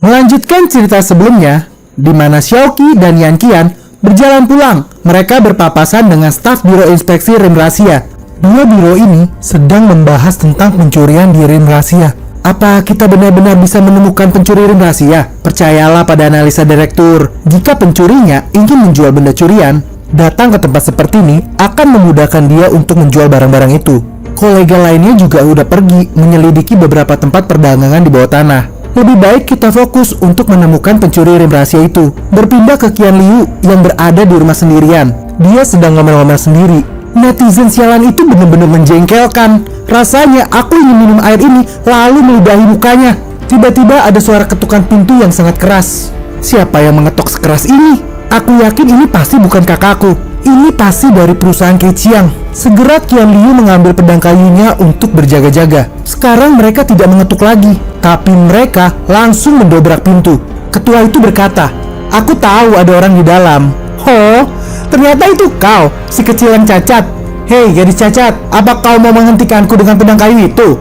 Melanjutkan cerita sebelumnya, di mana Xiaoqi dan Yan Qian berjalan pulang. Mereka berpapasan dengan staf Biro Inspeksi Rim Rahasia. Dua biro ini sedang membahas tentang pencurian di Rim Rahasia. Apa kita benar-benar bisa menemukan pencuri Rim Rahasia? Percayalah pada analisa direktur. Jika pencurinya ingin menjual benda curian, datang ke tempat seperti ini akan memudahkan dia untuk menjual barang-barang itu. Kolega lainnya juga udah pergi menyelidiki beberapa tempat perdagangan di bawah tanah. Lebih baik kita fokus untuk menemukan pencuri Rim Rahasia itu. Berpindah ke Qian Liu yang berada di rumah sendirian. Dia sedang ngomel-ngomel sendiri. Netizen sialan itu benar-benar menjengkelkan. Rasanya aku ingin minum air ini lalu meludahi mukanya. Tiba-tiba ada suara ketukan pintu yang sangat keras. Siapa yang mengetok sekeras ini? Aku yakin ini pasti bukan kakakku. Ini pasti dari perusahaan Keqiang. Segera Qian Liu mengambil pedang kayunya untuk berjaga-jaga. Sekarang mereka tidak mengetuk lagi, tapi mereka langsung mendobrak pintu. Ketua itu berkata, "Aku tahu ada orang di dalam." "Oh, ternyata itu kau, si kecil yang cacat. Hei, gadis cacat, apa kau mau menghentikanku dengan pedang kayu itu?"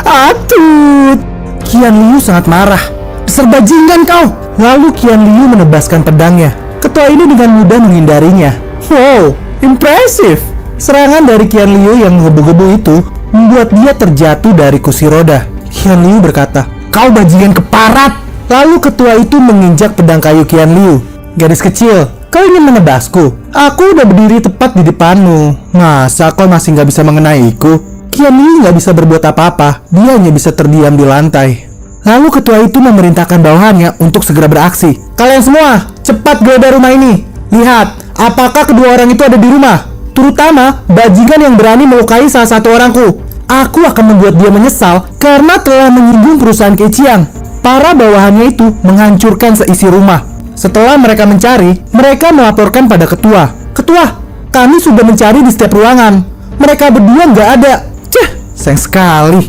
Atut. Qian Liu sangat marah. "Besar bajingan kau!" Lalu Qian Liu menebaskan pedangnya. Ketua ini dengan mudah menghindarinya. Wow, impresif. Serangan dari Qian Liu yang menggebu-gebu itu membuat dia terjatuh dari kursi roda. Qian Liu berkata, "Kau bajingan keparat!" Lalu ketua itu menginjak pedang kayu Qian Liu. "Gadis kecil, kau ingin menebasku? Aku udah berdiri tepat di depanmu. Masa kau masih nggak bisa mengenaiku?" Qian Liu nggak bisa berbuat apa-apa. Dia hanya bisa terdiam di lantai. Lalu ketua itu memerintahkan bawahannya untuk segera beraksi. "Kalian semua, cepat geledah rumah ini. Lihat, apakah kedua orang itu ada di rumah. Terutama bajingan yang berani melukai salah satu orangku. Aku akan membuat dia menyesal karena telah menyinggung perusahaan Keqiang." Para bawahannya itu menghancurkan seisi rumah. Setelah mereka mencari, mereka melaporkan pada ketua. "Ketua, kami sudah mencari di setiap ruangan. Mereka berdua nggak ada." Sayang sekali.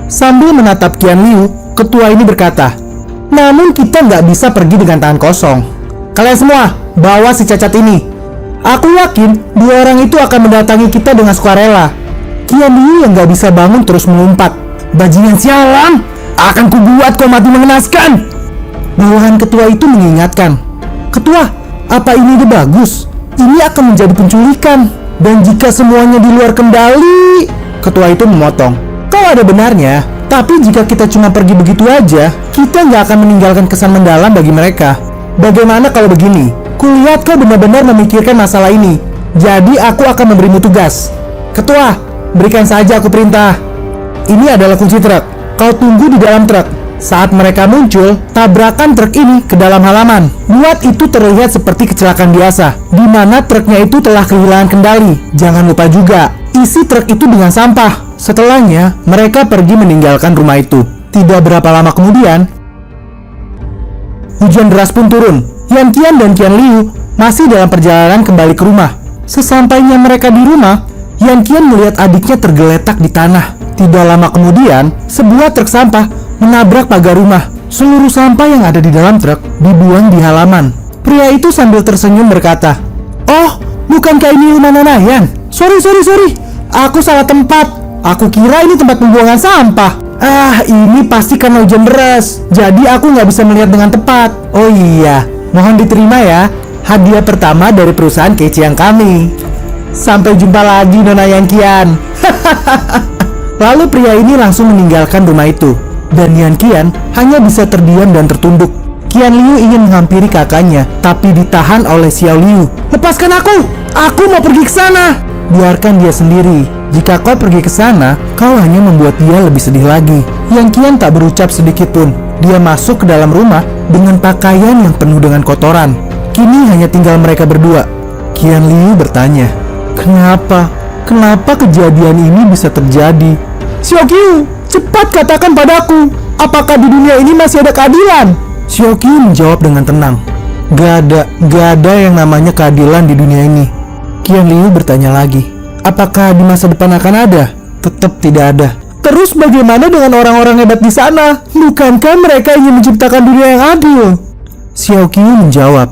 Sambil menatap Qian Liu, ketua ini berkata, "Namun kita nggak bisa pergi dengan tangan kosong. Kalian semua, bawa si cacat ini. Aku yakin dua orang itu akan mendatangi kita dengan sukarela." Qian Liu yang nggak bisa bangun terus melompat. "Bajingan sialan, akan kubuat kau mati mengenaskan." Bawahan ketua itu mengingatkan, "Ketua, apa ini ide bagus? Ini akan menjadi penculikan. Dan jika semuanya di luar kendali..." Ketua itu memotong, "Kau ada benarnya. Tapi jika kita cuma pergi begitu aja, kita nggak akan meninggalkan kesan mendalam bagi mereka. Bagaimana kalau begini? Kulihat kau benar-benar memikirkan masalah ini. Jadi aku akan memberimu tugas. Ketua, berikan saja aku perintah. Ini adalah kunci truk. Kau tunggu di dalam truk. Saat mereka muncul, tabrakan truk ini ke dalam halaman. Buat itu terlihat seperti kecelakaan biasa, di mana truknya itu telah kehilangan kendali. Jangan lupa juga, isi truk itu dengan sampah." Setelahnya, mereka pergi meninggalkan rumah itu. Tidak berapa lama kemudian, hujan deras pun turun. Yan Qian dan Qian Liu masih dalam perjalanan kembali ke rumah. Sesampainya mereka di rumah, Yan Qian melihat adiknya tergeletak di tanah. Tidak lama kemudian, sebuah truk sampah menabrak pagar rumah. Seluruh sampah yang ada di dalam truk dibuang di halaman. Pria itu sambil tersenyum berkata, "Oh, bukankah ini rumah Nanayan? Sorry. Aku salah tempat. Aku kira ini tempat pembuangan sampah. Ini pasti karena hujan deras. Jadi aku nggak bisa melihat dengan tepat. Oh iya, mohon diterima ya. Hadiah pertama dari perusahaan Keqiang kami. Sampai jumpa lagi, Nona Yan Qian." Lalu pria ini langsung meninggalkan rumah itu. Dan Yan Qian hanya bisa terdiam dan tertunduk. Qian Liu ingin menghampiri kakaknya, tapi ditahan oleh Xiao Liu. "Lepaskan aku! Aku mau pergi ke sana!" "Biarkan dia sendiri. Jika kau pergi ke sana, kau hanya membuat dia lebih sedih lagi." Yan Qian tak berucap sedikit pun. Dia masuk ke dalam rumah dengan pakaian yang penuh dengan kotoran. Kini hanya tinggal mereka berdua. Qian Liu bertanya, Kenapa kejadian ini bisa terjadi?" "Xiaoqiu, cepat katakan padaku, apakah di dunia ini masih ada keadilan?" Xiaoqiu menjawab dengan tenang, Gak ada yang namanya keadilan di dunia ini." Qian Liu bertanya lagi, "Apakah di masa depan akan ada?" "Tetap tidak ada." "Terus bagaimana dengan orang-orang hebat di sana? Bukankah mereka ingin menciptakan dunia yang adil?" Xiaoqiu menjawab,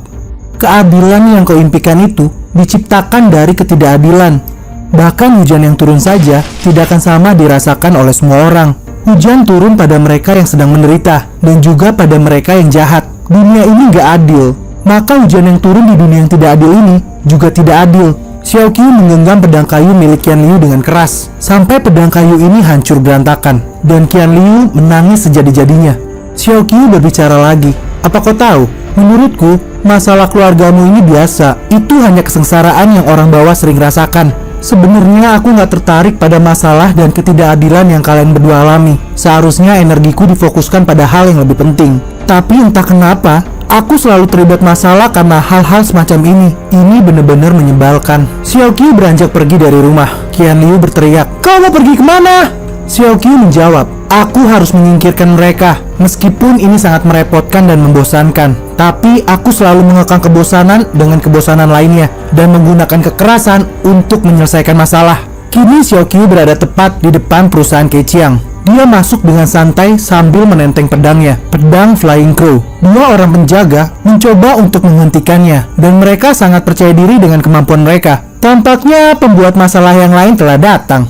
"Keadilan yang kau impikan itu diciptakan dari ketidakadilan. Bahkan hujan yang turun saja tidak akan sama dirasakan oleh semua orang. Hujan turun pada mereka yang sedang menderita dan juga pada mereka yang jahat. Dunia ini gak adil, maka hujan yang turun di dunia yang tidak adil ini juga tidak adil. Xiao Qiu menggenggam pedang kayu milik Qian Liu dengan keras sampai pedang kayu ini hancur berantakan dan Qian Liu menangis sejadi-jadinya. Xiao Qiu berbicara lagi. Apa kau tahu? Menurutku, masalah keluargamu ini biasa. Itu hanya kesengsaraan yang orang bawah sering rasakan. Sebenarnya aku gak tertarik pada masalah dan ketidakadilan yang kalian berdua alami. Seharusnya energiku difokuskan pada hal yang lebih penting. Tapi entah kenapa, aku selalu terlibat masalah karena hal-hal semacam ini. Ini benar-benar menyebalkan. Xiao Qiu beranjak pergi dari rumah. Qian Liu berteriak, "Kau mau pergi kemana?" Xiao Qiu menjawab, "Aku harus menyingkirkan mereka. Meskipun ini sangat merepotkan dan membosankan, tapi aku selalu mengekang kebosanan dengan kebosanan lainnya dan menggunakan kekerasan untuk menyelesaikan masalah." Kini Xiao Qiu berada tepat di depan perusahaan Keqiang. Dia masuk dengan santai sambil menenteng pedangnya, pedang Flying Crow. Dua orang penjaga mencoba untuk menghentikannya dan mereka sangat percaya diri dengan kemampuan mereka. Tampaknya pembuat masalah yang lain telah datang.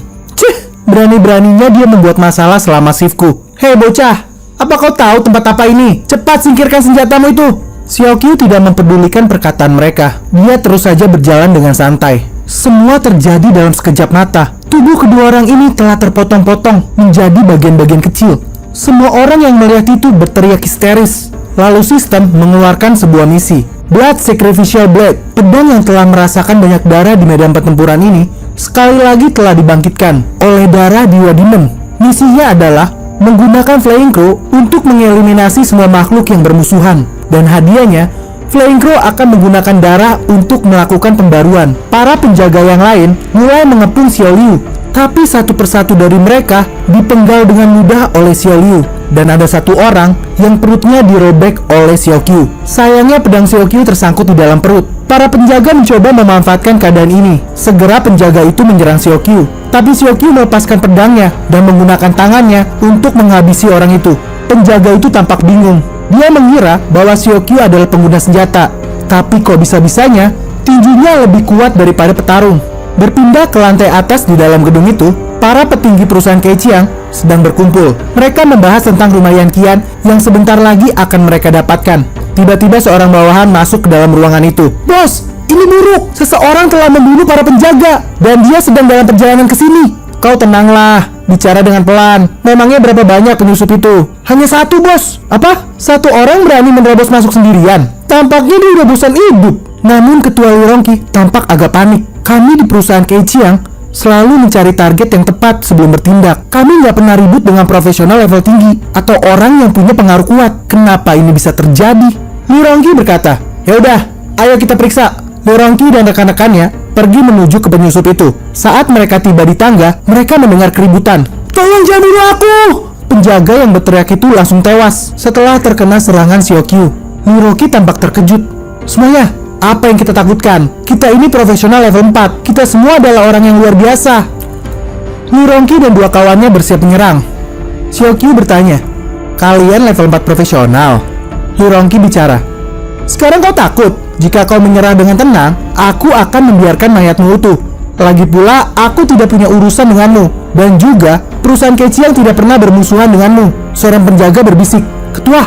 Berani-beraninya dia membuat masalah selama shiftku. "Hei bocah, apa kau tahu tempat apa ini? Cepat singkirkan senjatamu itu!" Xiao Qiu tidak mempedulikan perkataan mereka. Dia terus saja berjalan dengan santai. Semua terjadi dalam sekejap mata. Tubuh kedua orang ini telah terpotong-potong menjadi bagian-bagian kecil. Semua orang yang melihat itu berteriak histeris. Lalu sistem mengeluarkan sebuah misi. Blood Sacrificial Blade, pedang yang telah merasakan banyak darah di medan pertempuran ini, sekali lagi telah dibangkitkan oleh darah Dewa Demon. Misinya adalah menggunakan Flying Crow untuk mengeliminasi semua makhluk yang bermusuhan. Dan hadiahnya, Flying Crow akan menggunakan darah untuk melakukan pembaruan. Para penjaga yang lain mulai mengepung Xiao Liu, tapi satu persatu dari mereka dipenggal dengan mudah oleh Xiao Liu. Dan ada satu orang yang perutnya dirobek oleh Xiao Qiu. Sayangnya pedang Xiao Qiu tersangkut di dalam perut. Para penjaga mencoba memanfaatkan keadaan ini. Segera penjaga itu menyerang Xiao Qiu, tapi Xiao Qiu melepaskan pedangnya dan menggunakan tangannya untuk menghabisi orang itu. Penjaga itu tampak bingung. Dia mengira bahwa Xiao Qiu adalah pengguna senjata, tapi kok bisa-bisanya tinjunya lebih kuat daripada petarung. Berpindah ke lantai atas di dalam gedung itu, para petinggi perusahaan Keqiang sedang berkumpul. Mereka membahas tentang rumah Yan Qian yang sebentar lagi akan mereka dapatkan. Tiba-tiba seorang bawahan masuk ke dalam ruangan itu. "Bos, ini buruk. Seseorang telah membunuh para penjaga dan dia sedang dalam perjalanan ke sini." "Kau tenanglah, bicara dengan pelan. Memangnya berapa banyak penyusup itu?" "Hanya satu, bos." "Apa? Satu orang berani menerobos masuk sendirian? Tampaknya dia udah bosan hidup." Namun ketua Lirongqi tampak agak panik. "Kami di perusahaan Keqiang selalu mencari target yang tepat sebelum bertindak. Kami nggak pernah ribut dengan profesional level tinggi atau orang yang punya pengaruh kuat. Kenapa ini bisa terjadi?" Lirongqi berkata, "Ya udah, ayo kita periksa." Lirongqi dan rekan-rekannya pergi menuju ke penyusup itu. Saat mereka tiba di tangga, mereka mendengar keributan. "Tolong jangan bunuh aku!" Penjaga yang berteriak itu langsung tewas setelah terkena serangan Xiao Qiu. Lirongqi tampak terkejut. "Semuanya, apa yang kita takutkan? Kita ini profesional level 4. Kita semua adalah orang yang luar biasa." Lirongqi dan dua kawannya bersiap menyerang. Xiao Qiu bertanya, "Kalian level 4 profesional?" Lirongqi bicara, "Sekarang kau takut? Jika kau menyerang dengan tenang, aku akan membiarkan mayatmu utuh. Lagi pula, aku tidak punya urusan denganmu. Dan juga, perusahaan Keqiang tidak pernah bermusuhan denganmu." Seorang penjaga berbisik, "Ketua,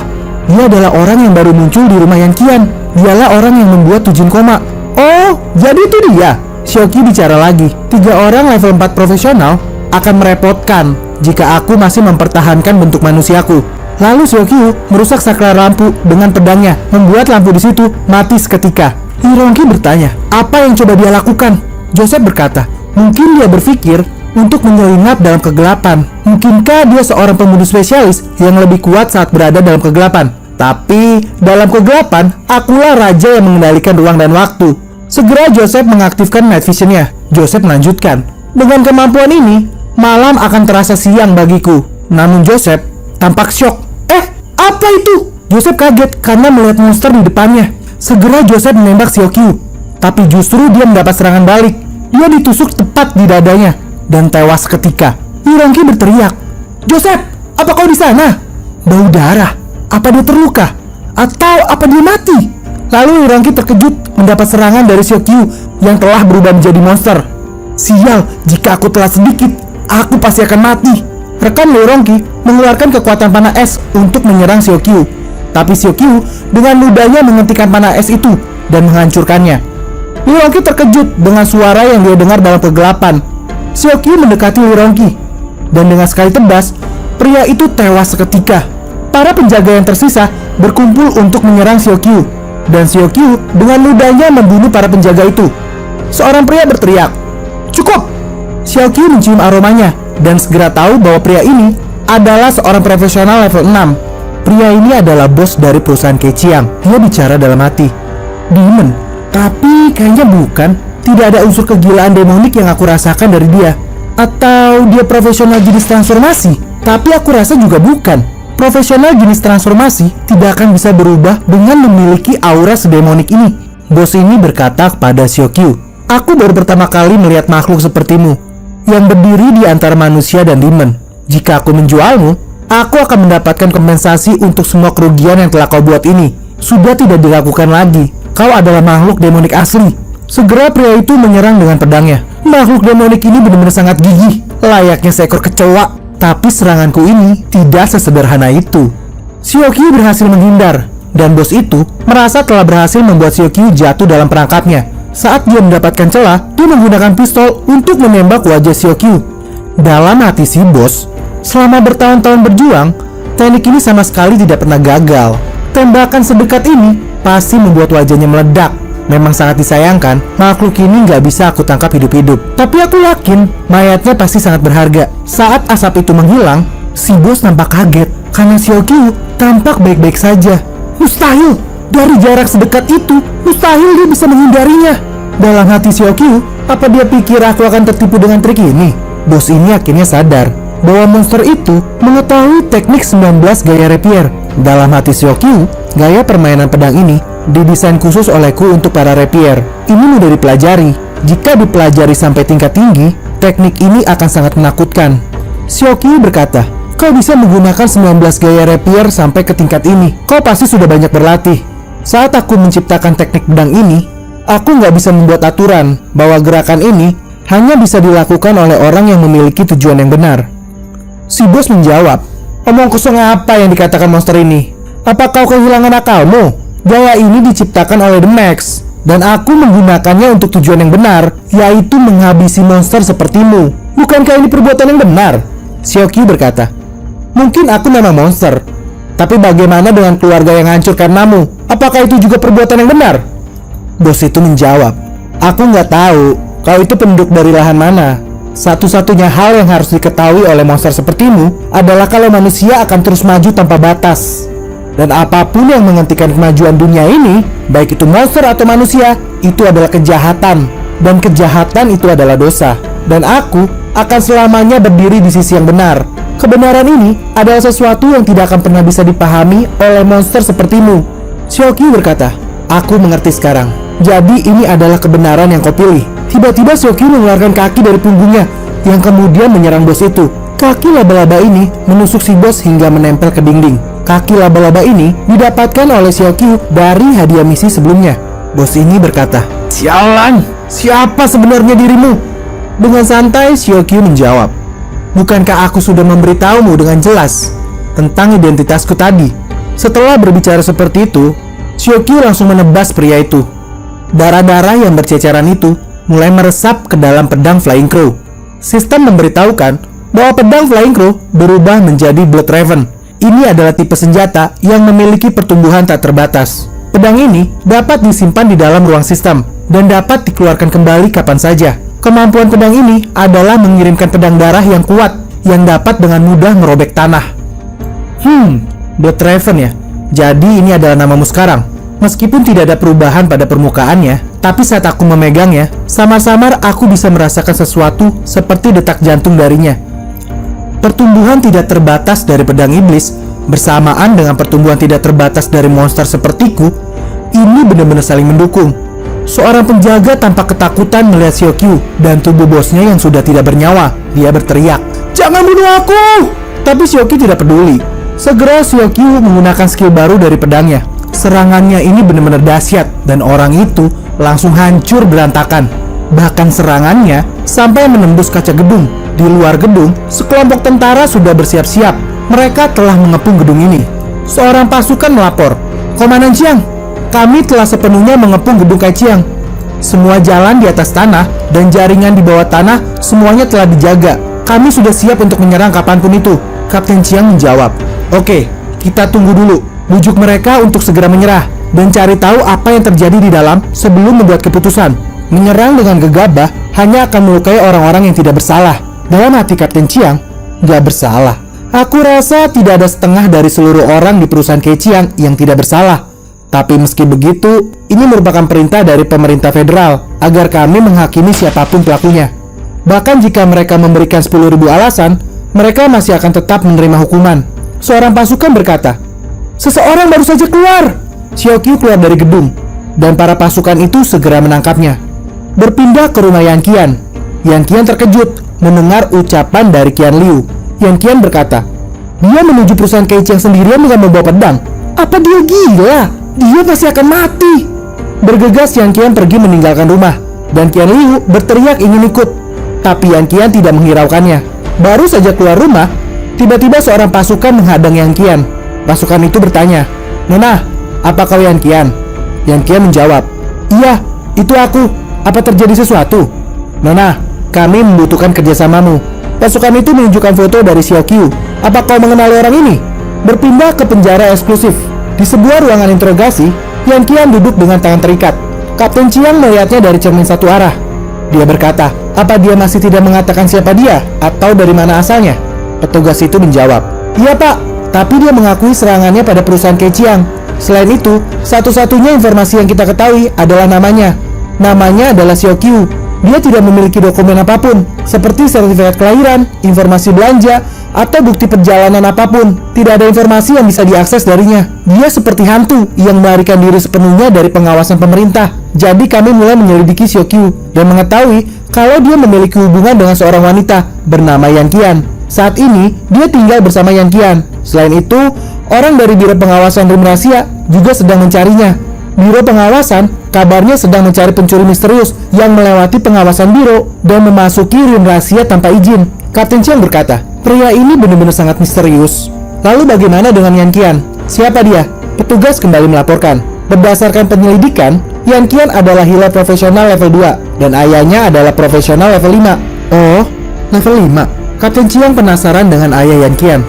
dia adalah orang yang baru muncul di rumah Yan Qian. Dialah orang yang membuat Tujin koma." "Oh, jadi itu dia?" Xiao Qiu bicara lagi, "3 orang level 4 profesional akan merepotkan jika aku masih mempertahankan bentuk manusiaku." Lalu Xiao Qiu merusak saklar lampu dengan pedangnya, membuat lampu di situ mati seketika. Lirongqi bertanya, apa yang coba dia lakukan? Joseph berkata, mungkin dia berpikir untuk menyelinap dalam kegelapan. Mungkinkah dia seorang pembunuh spesialis yang lebih kuat saat berada dalam kegelapan? Tapi dalam kegelapan, akulah raja yang mengendalikan ruang dan waktu. Segera Joseph mengaktifkan night vision-nya. Joseph melanjutkan, dengan kemampuan ini, malam akan terasa siang bagiku. Namun Joseph tampak syok. Apa itu? Joseph kaget karena melihat monster di depannya. Segera Joseph menembak Xiao Qiu, tapi justru dia mendapat serangan balik. Dia ditusuk tepat di dadanya dan tewas seketika. Lirongqi berteriak, "Joseph, apa kau di sana?" Bau darah. Apa dia terluka? Atau apa dia mati? Lalu Lirongqi terkejut mendapat serangan dari Xiao Qiu yang telah berubah menjadi monster. Sial, jika aku telat sedikit, aku pasti akan mati. Rekan Liu Rongqi mengeluarkan kekuatan panah es untuk menyerang Xiaoqiu. Tapi Xiaoqiu dengan mudahnya menghentikan panah es itu dan menghancurkannya. Liu Rongqi terkejut dengan suara yang dia dengar dalam kegelapan. Xiaoqiu mendekati Liu Rongqi, dan dengan sekali tebas, pria itu tewas seketika. Para penjaga yang tersisa berkumpul untuk menyerang Xiaoqiu, dan Xiaoqiu dengan mudahnya membunuh para penjaga itu. Seorang pria berteriak, "Cukup!" Xiaoqiu mencium aromanya dan segera tahu bahwa pria ini adalah seorang profesional level 6. Pria ini adalah bos dari perusahaan Keqiang. Dia bicara dalam hati, "Demon, tapi kayaknya bukan. Tidak ada unsur kegilaan demonik yang aku rasakan dari dia. Atau dia profesional jenis transformasi? Tapi aku rasa juga bukan. Profesional jenis transformasi tidak akan bisa berubah dengan memiliki aura sedemonik ini." Bos ini berkata kepada Xiaoqiu, "Aku baru pertama kali melihat makhluk sepertimu yang berdiri di antara manusia dan demon. Jika aku menjualmu, aku akan mendapatkan kompensasi untuk semua kerugian yang telah kau buat ini. Sudah tidak dilakukan lagi. Kau adalah makhluk demonik asli." Segera pria itu menyerang dengan pedangnya. Makhluk demonik ini benar-benar sangat gigih, layaknya seekor kecoa. Tapi seranganku ini tidak sesederhana itu. Xiaoqiu berhasil menghindar, dan bos itu merasa telah berhasil membuat Xiaoqiu jatuh dalam perangkapnya. Saat dia mendapatkan celah, dia menggunakan pistol untuk menembak wajah Xiaoqiu. Dalam hati si bos, selama bertahun-tahun berjuang, teknik ini sama sekali tidak pernah gagal. Tembakan sedekat ini pasti membuat wajahnya meledak. Memang sangat disayangkan, makhluk ini nggak bisa aku tangkap hidup-hidup. Tapi aku yakin, mayatnya pasti sangat berharga. Saat asap itu menghilang, si bos nampak kaget, karena Xiaoqiu tampak baik-baik saja. Mustahil! Dari jarak sedekat itu, mustahil dia bisa menghindarinya. Dalam hati Xiaoqiu, apa dia pikir aku akan tertipu dengan trik ini? Bos ini akhirnya sadar bahwa monster itu mengetahui teknik 19 gaya rapier. Dalam hati Xiaoqiu, gaya permainan pedang ini didesain khusus olehku untuk para rapier. Ini mudah dipelajari. Jika dipelajari sampai tingkat tinggi, teknik ini akan sangat menakutkan. Xiaoqiu berkata, "Kau bisa menggunakan 19 gaya rapier sampai ke tingkat ini. Kau pasti sudah banyak berlatih." Saat aku menciptakan teknik pedang ini, aku nggak bisa membuat aturan bahwa gerakan ini hanya bisa dilakukan oleh orang yang memiliki tujuan yang benar. Si bos menjawab, "Omong kosong apa yang dikatakan monster ini? Apa kau kehilangan akalmu? Gaya ini diciptakan oleh The Max, dan aku menggunakannya untuk tujuan yang benar, yaitu menghabisi monster sepertimu. Bukankah ini perbuatan yang benar?" Xiaoqiu berkata, "Mungkin aku memang monster, tapi bagaimana dengan keluarga yang hancur karenamu? Apakah itu juga perbuatan yang benar?" Bos itu menjawab, "Aku nggak tahu kau itu penduduk dari lahan mana. Satu-satunya hal yang harus diketahui oleh monster sepertimu adalah kalau manusia akan terus maju tanpa batas. Dan apapun yang menghentikan kemajuan dunia ini, baik itu monster atau manusia, itu adalah kejahatan. Dan kejahatan itu adalah dosa. Dan aku akan selamanya berdiri di sisi yang benar. Kebenaran ini adalah sesuatu yang tidak akan pernah bisa dipahami oleh monster sepertimu." Xiaoqiu berkata, "Aku mengerti sekarang. Jadi ini adalah kebenaran yang kau pilih." Tiba-tiba Xiaoqiu mengeluarkan kaki dari punggungnya, yang kemudian menyerang bos itu. Kaki laba-laba ini menusuk si bos hingga menempel ke dinding. Kaki laba-laba ini didapatkan oleh Xiaoqiu dari hadiah misi sebelumnya. Bos ini berkata, "Sialan, siapa sebenarnya dirimu?" Dengan santai Xiaoqiu menjawab, "Bukankah aku sudah memberitahumu dengan jelas tentang identitasku tadi?" Setelah berbicara seperti itu, Xiaoqiu langsung menebas pria itu. Darah-darah yang berceceran itu mulai meresap ke dalam pedang Flying Crow. Sistem memberitahukan bahwa pedang Flying Crow berubah menjadi Blood Raven. Ini adalah tipe senjata yang memiliki pertumbuhan tak terbatas. Pedang ini dapat disimpan di dalam ruang sistem dan dapat dikeluarkan kembali kapan saja. Kemampuan pedang ini adalah mengirimkan pedang darah yang kuat yang dapat dengan mudah merobek tanah. Blood Raven ya. Jadi ini adalah namamu sekarang. Meskipun tidak ada perubahan pada permukaannya, tapi saat aku memegangnya, samar-samar aku bisa merasakan sesuatu seperti detak jantung darinya. Pertumbuhan tidak terbatas dari pedang iblis bersamaan dengan pertumbuhan tidak terbatas dari monster sepertiku, ini benar-benar saling mendukung. Seorang penjaga tampak ketakutan melihat Xiaoqiu dan tubuh bosnya yang sudah tidak bernyawa. Dia berteriak, "Jangan bunuh aku!" Tapi Xiaoqiu tidak peduli. Segera Xiaoqiu menggunakan skill baru dari pedangnya. Serangannya ini benar-benar dahsyat dan orang itu langsung hancur berantakan. Bahkan serangannya sampai menembus kaca gedung. Di luar gedung, sekelompok tentara sudah bersiap-siap. Mereka telah mengepung gedung ini. Seorang pasukan melapor, "Komandan Chiang, kami telah sepenuhnya mengepung gedung Kaichiang. Semua jalan di atas tanah dan jaringan di bawah tanah semuanya telah dijaga. Kami sudah siap untuk menyerang kapanpun itu." Kapten Chiang menjawab, "Oke, kita tunggu dulu. Bujuk mereka untuk segera menyerah dan cari tahu apa yang terjadi di dalam sebelum membuat keputusan. Menyerang dengan gegabah hanya akan melukai orang-orang yang tidak bersalah." Dalam hati Kapten Chiang, "Gak bersalah. Aku rasa tidak ada setengah dari seluruh orang di perusahaan Kaichiang yang tidak bersalah. Tapi meski begitu, ini merupakan perintah dari pemerintah federal agar kami menghakimi siapapun pelakunya. Bahkan jika mereka memberikan 10.000 alasan, mereka masih akan tetap menerima hukuman." Seorang pasukan berkata, "Seseorang baru saja keluar." Xiaoqiu keluar dari gedung, dan para pasukan itu segera menangkapnya. Berpindah ke rumah Yang Qian. Yang Qian terkejut mendengar ucapan dari Qian Liu. Yang Qian berkata, "Dia menuju perusahaan Kaichiang sendirian dengan membawa pedang. Apa dia gila? Dia pasti akan mati." Bergegas Yang Qian pergi meninggalkan rumah, dan Qian Liu berteriak ingin ikut. Tapi Yang Qian tidak menghiraukannya. Baru saja keluar rumah, tiba-tiba seorang pasukan menghadang Yang Qian. Pasukan itu bertanya, "Nona, apa kau Yang Qian?" Yang Qian menjawab, "Iya, itu aku. Apa terjadi sesuatu?" "Nona, kami membutuhkan kerjasamamu." Pasukan itu menunjukkan foto dari Xiaoqiu. "Apa kau mengenali orang ini?" Berpindah ke penjara eksklusif. Di sebuah ruangan interogasi, Yang Qian duduk dengan tangan terikat. Kapten Chiang melihatnya dari cermin satu arah. Dia berkata, "Apa dia masih tidak mengatakan siapa dia atau dari mana asalnya?" Petugas itu menjawab, "Iya pak, tapi dia mengakui serangannya pada perusahaan Kaichiang. Selain itu, satu-satunya informasi yang kita ketahui adalah namanya. Namanya adalah Xiaoqiu. Dia tidak memiliki dokumen apapun, seperti sertifikat kelahiran, informasi belanja, atau bukti perjalanan apapun. Tidak ada informasi yang bisa diakses darinya. Dia seperti hantu yang melarikan diri sepenuhnya dari pengawasan pemerintah. Jadi kami mulai menyelidiki Xiaoqiu dan mengetahui kalau dia memiliki hubungan dengan seorang wanita bernama Yang Qian. Saat ini, dia tinggal bersama Yang Qian. Selain itu, orang dari Biro Pengawasan Rim Rahasia juga sedang mencarinya. Biro Pengawasan kabarnya sedang mencari pencuri misterius yang melewati pengawasan biro dan memasuki Rim Rahasia tanpa izin." Kapten Chiang berkata, "Pria ini benar-benar sangat misterius. Lalu bagaimana dengan Yang Qian? Siapa dia?" Petugas kembali melaporkan, berdasarkan penyelidikan, Yang Qian adalah healer profesional level 2 dan ayahnya adalah profesional level 5. "Oh, level 5? Kapten Chiang penasaran dengan ayah Yang Qian.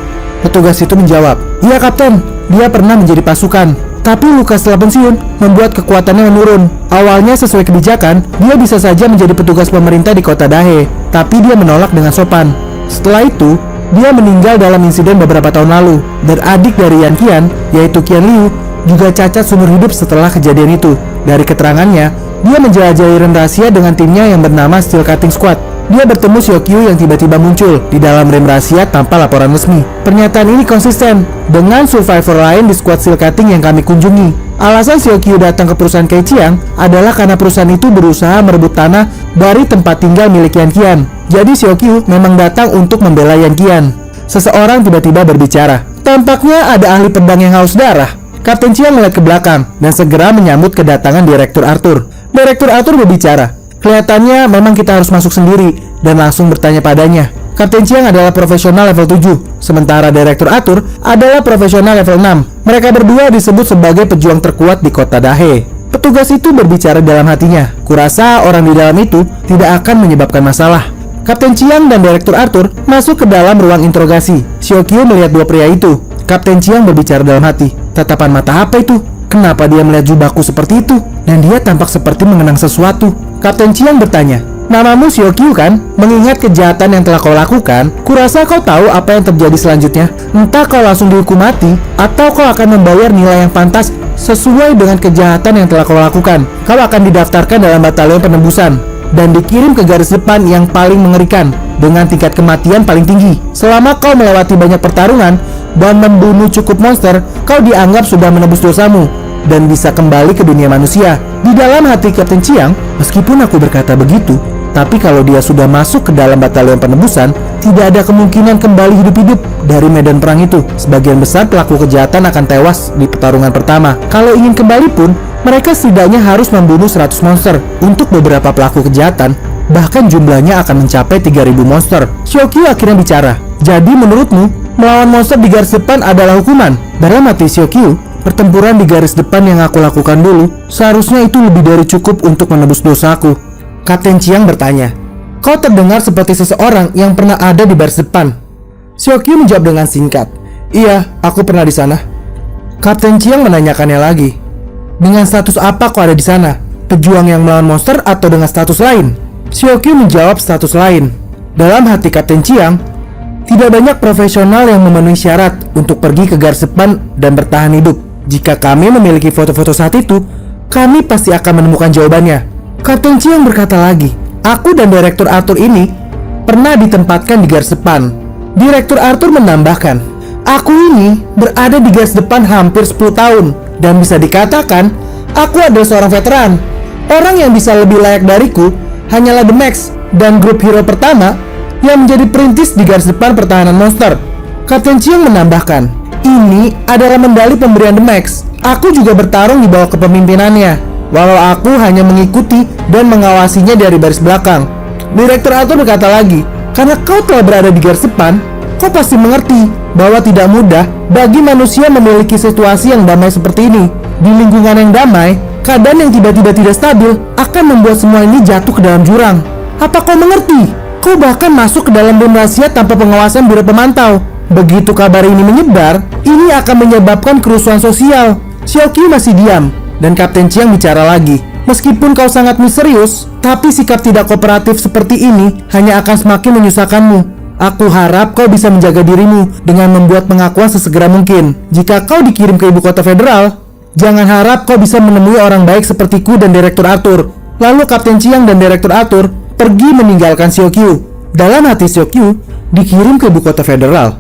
Petugas itu menjawab, "Iya kapten, dia pernah menjadi pasukan. Tapi luka setelah pensiun membuat kekuatannya menurun. Awalnya sesuai kebijakan, dia bisa saja menjadi petugas pemerintah di kota Dahe, tapi dia menolak dengan sopan. Setelah itu, dia meninggal dalam insiden beberapa tahun lalu. Dan adik dari Yang Qian, yaitu Qian Liu, juga cacat seumur hidup setelah kejadian itu. Dari keterangannya, dia menjelajahi Rim Rahasia dengan timnya yang bernama Steel Cutting Squad. Dia bertemu Xiaoqiu yang tiba-tiba muncul di dalam Rim Rahasia tanpa laporan resmi. Pernyataan ini konsisten dengan survivor lain di squad Steel Cutting yang kami kunjungi. Alasan Xiaoqiu datang ke perusahaan Kaichiang adalah karena perusahaan itu berusaha merebut tanah dari tempat tinggal milik Yang Qian. Jadi Xiaoqiu memang datang untuk membela Yang Qian." Seseorang tiba-tiba berbicara. Tampaknya ada ahli pedang yang haus darah. Kapten Chiang melihat ke belakang dan segera menyambut kedatangan Direktur Arthur. Direktur Arthur berbicara, "Kelihatannya memang kita harus masuk sendiri dan langsung bertanya padanya." Kapten Chiang adalah profesional level 7, sementara Direktur Arthur adalah profesional level 6. Mereka berdua disebut sebagai pejuang terkuat di kota Dahe. Petugas itu berbicara dalam hatinya, "Kurasa orang di dalam itu tidak akan menyebabkan masalah." Kapten Chiang dan Direktur Arthur masuk ke dalam ruang interogasi. Xiaoqiu melihat dua pria itu. Kapten Chiang berbicara dalam hati, "Tatapan mata apa itu? Kenapa dia melihat jubahku seperti itu? Dan dia tampak seperti mengenang sesuatu." Kapten Chiang bertanya, "Namamu Xiaoqiu kan? Mengingat kejahatan yang telah kau lakukan, kurasa kau tahu apa yang terjadi selanjutnya. Entah kau langsung dihukum mati, atau kau akan membayar nilai yang pantas sesuai dengan kejahatan yang telah kau lakukan. Kau akan didaftarkan dalam batalion penembusan dan dikirim ke garis depan yang paling mengerikan dengan tingkat kematian paling tinggi. Selama kau melewati banyak pertarungan dan membunuh cukup monster, kau dianggap sudah menebus dosamu dan bisa kembali ke dunia manusia." Di dalam hati Kapten Chiang, meskipun aku berkata begitu, Tapi kalau dia sudah masuk ke dalam batalion penebusan, tidak ada kemungkinan kembali hidup-hidup dari medan perang itu. Sebagian besar pelaku kejahatan akan tewas di pertarungan pertama. Kalau ingin kembali pun, mereka setidaknya harus membunuh 100 monster. Untuk beberapa pelaku kejahatan, bahkan jumlahnya akan mencapai 3000 monster. Xiaoqiu akhirnya bicara. Jadi menurutmu, melawan monster di garis depan adalah hukuman? Dalam hati Xiaoqiu, pertempuran di garis depan yang aku lakukan dulu, seharusnya itu lebih dari cukup untuk menebus dosaku. Kapten Chiang bertanya, kau terdengar seperti seseorang yang pernah ada di baris depan. Xiaoqiu menjawab dengan singkat, iya, aku pernah di sana. Kapten Chiang menanyakannya lagi, dengan status apa kau ada di sana? Pejuang yang melawan monster atau dengan status lain? Xiaoqiu menjawab status lain. Dalam hati Kapten Chiang, tidak banyak profesional yang memenuhi syarat untuk pergi ke garis depan dan bertahan hidup. Jika kami memiliki foto-foto saat itu, kami pasti akan menemukan jawabannya. Kapten Chiang berkata lagi, aku dan Direktur Arthur ini pernah ditempatkan di garis depan. Direktur Arthur menambahkan, aku ini berada di garis depan hampir 10 tahun dan bisa dikatakan aku adalah seorang veteran. Orang yang bisa lebih layak dariku hanyalah The Max dan grup hero pertama yang menjadi perintis di garis depan pertahanan monster. Kapten Chiang menambahkan, ini adalah mendali pemberian The Max. Aku juga bertarung di bawah kepemimpinannya, walau aku hanya mengikuti dan mengawasinya dari baris belakang. Direktur Arthur berkata lagi, karena kau telah berada di garis depan, kau pasti mengerti bahwa tidak mudah bagi manusia memiliki situasi yang damai seperti ini. Di lingkungan yang damai, keadaan yang tiba-tiba tidak stabil akan membuat semua ini jatuh ke dalam jurang. Apa kau mengerti? Kau bahkan masuk ke dalam room rahasia tanpa pengawasan biro pemantau. Begitu kabar ini menyebar, ini akan menyebabkan kerusuhan sosial. Xiaoqiu masih diam, dan Kapten Chiang bicara lagi. Meskipun kau sangat misterius, tapi sikap tidak kooperatif seperti ini hanya akan semakin menyusahkanmu. Aku harap kau bisa menjaga dirimu dengan membuat pengakuan sesegera mungkin. Jika kau dikirim ke ibu kota federal, jangan harap kau bisa menemui orang baik sepertiku dan Direktur Arthur. Lalu Kapten Chiang dan Direktur Arthur pergi meninggalkan Xiaoqiu. Dalam hati Xiaoqiu, dikirim ke ibu kota federal.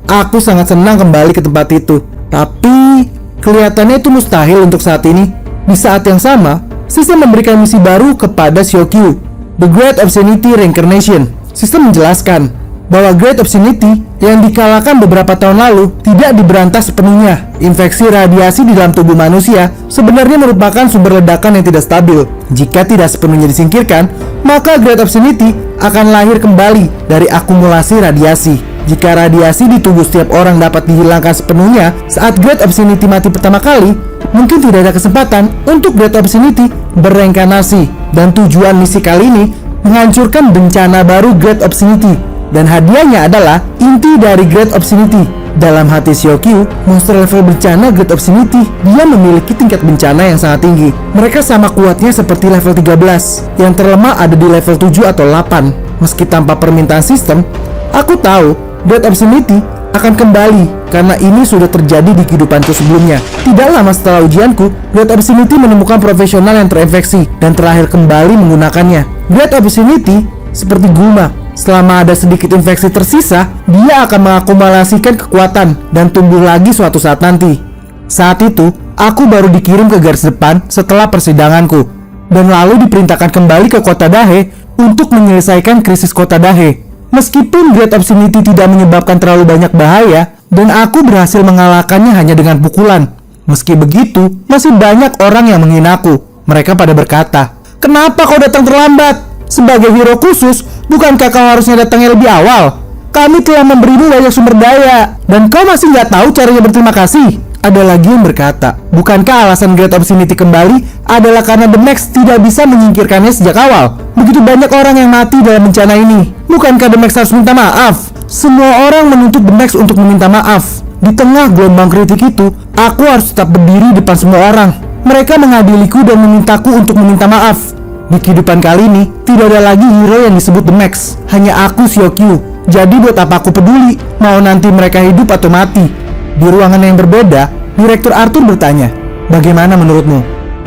Aku sangat senang kembali ke tempat itu. Tapi kelihatannya itu mustahil untuk saat ini. Di saat yang sama, sistem memberikan misi baru kepada Xiaoqiu, The Great Obscenity Reincarnation. Sistem menjelaskan bahwa Great Obscenity yang dikalahkan beberapa tahun lalu tidak diberantas sepenuhnya. Infeksi radiasi di dalam tubuh manusia sebenarnya merupakan sumber ledakan yang tidak stabil. Jika tidak sepenuhnya disingkirkan, maka Great Obscenity akan lahir kembali dari akumulasi radiasi. Jika radiasi di tubuh setiap orang dapat dihilangkan sepenuhnya saat Great Obscenity mati pertama kali, mungkin tidak ada kesempatan untuk Great Obscenity bereinkarnasi. Dan tujuan misi kali ini menghancurkan bencana baru Great Obscenity. Dan hadiahnya adalah inti dari Great Obscenity. Dalam hati Xiaoqiu, monster level bencana Great Obscenity, dia memiliki tingkat bencana yang sangat tinggi. Mereka sama kuatnya seperti level 13, yang terlemah ada di level 7 atau 8. Meski tanpa permintaan sistem, aku tahu Great Obscenity akan kembali karena ini sudah terjadi di kehidupanku sebelumnya. Tidak lama setelah ujianku, Great Obscenity menemukan profesional yang terinfeksi dan terakhir kembali menggunakannya. Great Obscenity seperti gulma. Selama ada sedikit infeksi tersisa, dia akan mengakumulasikan kekuatan dan tumbuh lagi suatu saat nanti. Saat itu, aku baru dikirim ke garis depan setelah persidanganku, dan lalu diperintahkan kembali ke kota Dahe untuk menyelesaikan krisis kota Dahe. Meskipun Great Obscenity tidak menyebabkan terlalu banyak bahaya, dan aku berhasil mengalahkannya hanya dengan pukulan. Meski begitu, masih banyak orang yang menghinaku. Mereka pada berkata, kenapa kau datang terlambat? Sebagai hero khusus, bukankah kau harusnya datangnya lebih awal? Kami telah memberimu banyak sumber daya, dan kau masih nggak tahu caranya berterima kasih. Ada lagi yang berkata, bukankah alasan Great Obscenity kembali adalah karena The Max tidak bisa menyingkirkannya sejak awal? Begitu banyak orang yang mati dalam bencana ini. Bukankah The Max harus minta maaf? Semua orang menuntut The Max untuk meminta maaf. Di tengah gelombang kritik itu, aku harus tetap berdiri depan semua orang. Mereka mengadiliku dan memintaku untuk meminta maaf. Di kehidupan kali ini, tidak ada lagi hero yang disebut The Max. Hanya aku, Xiaoqiu. Jadi buat apa aku peduli, mau nanti mereka hidup atau mati? Di ruangan yang berbeda, Direktur Arthur bertanya, bagaimana menurutmu?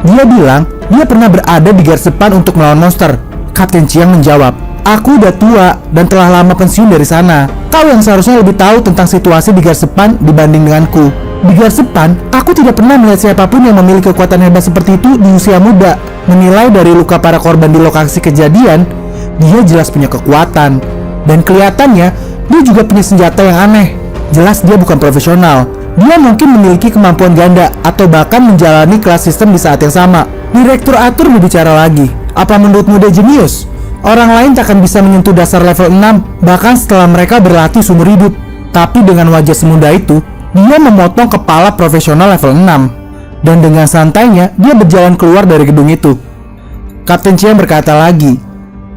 Dia bilang, dia pernah berada di garis depan untuk melawan monster. Kapten Chiang menjawab, aku udah tua dan telah lama pensiun dari sana. Kau yang seharusnya lebih tahu tentang situasi di garis depan dibanding denganku. Di garis depan, aku tidak pernah melihat siapapun yang memiliki kekuatan hebat seperti itu di usia muda. Menilai dari luka para korban di lokasi kejadian, Dia jelas punya kekuatan, dan kelihatannya dia juga punya senjata yang aneh. Jelas dia bukan profesional. Dia mungkin memiliki kemampuan ganda atau bahkan menjalani kelas sistem di saat yang sama. Direktur Arthur berbicara lagi. Apa menurutmu dia jenius? Orang lain tak akan bisa menyentuh dasar level 6 bahkan setelah mereka berlatih seumur hidup. Tapi dengan wajah semudah itu, dia memotong kepala profesional level 6. Dan dengan santainya, dia berjalan keluar dari gedung itu. Kapten Chiang berkata lagi,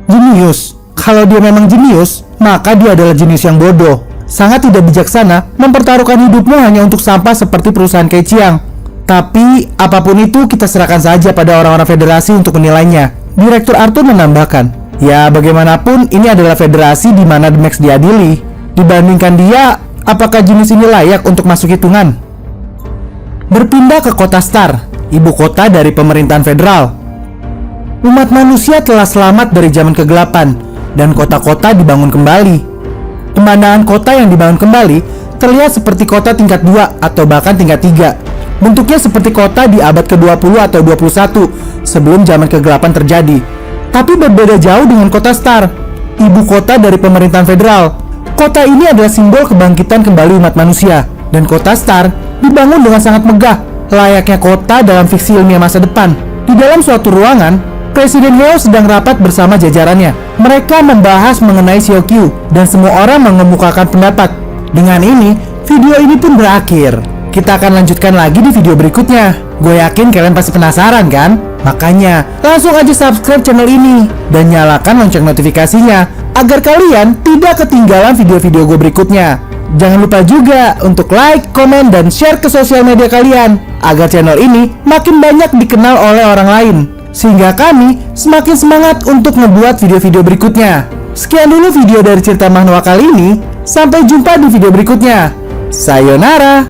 jenius. Kalau dia memang jenius, maka dia adalah jenius yang bodoh. Sangat tidak bijaksana mempertaruhkan hidupmu hanya untuk sampah seperti perusahaan Kei Chiang. Tapi, apapun itu kita serahkan saja pada orang-orang federasi untuk menilainya. Direktur Arthur menambahkan, ya bagaimanapun ini adalah federasi di mana The Max diadili. Dibandingkan dia, apakah jenius ini layak untuk masuk hitungan? Berpindah ke kota Star, ibu kota dari pemerintahan federal. Umat manusia telah selamat dari zaman kegelapan, dan kota-kota dibangun kembali. Pemandangan kota yang dibangun kembali terlihat seperti kota tingkat 2 atau bahkan tingkat 3. Bentuknya seperti kota di abad ke-20 atau 21 sebelum zaman kegelapan terjadi. Tapi berbeda jauh dengan kota Star, ibu kota dari pemerintahan federal. Kota ini adalah simbol kebangkitan kembali umat manusia, dan kota Star dibangun dengan sangat megah, layaknya kota dalam fiksi ilmiah masa depan. Di dalam suatu ruangan, Presiden Heo sedang rapat bersama jajarannya. Mereka membahas mengenai Xiaoqiu dan semua orang mengemukakan pendapat. Dengan ini, video ini pun berakhir. Kita akan lanjutkan lagi di video berikutnya. Gue yakin kalian pasti penasaran kan? Makanya, langsung aja subscribe channel ini dan nyalakan lonceng notifikasinya agar kalian tidak ketinggalan video-video gue berikutnya. Jangan lupa juga untuk like, komen, dan share ke sosial media kalian agar channel ini makin banyak dikenal oleh orang lain, sehingga kami semakin semangat untuk membuat video-video berikutnya. Sekian dulu video dari cerita Manhwa kali ini. Sampai jumpa di video berikutnya. Sayonara.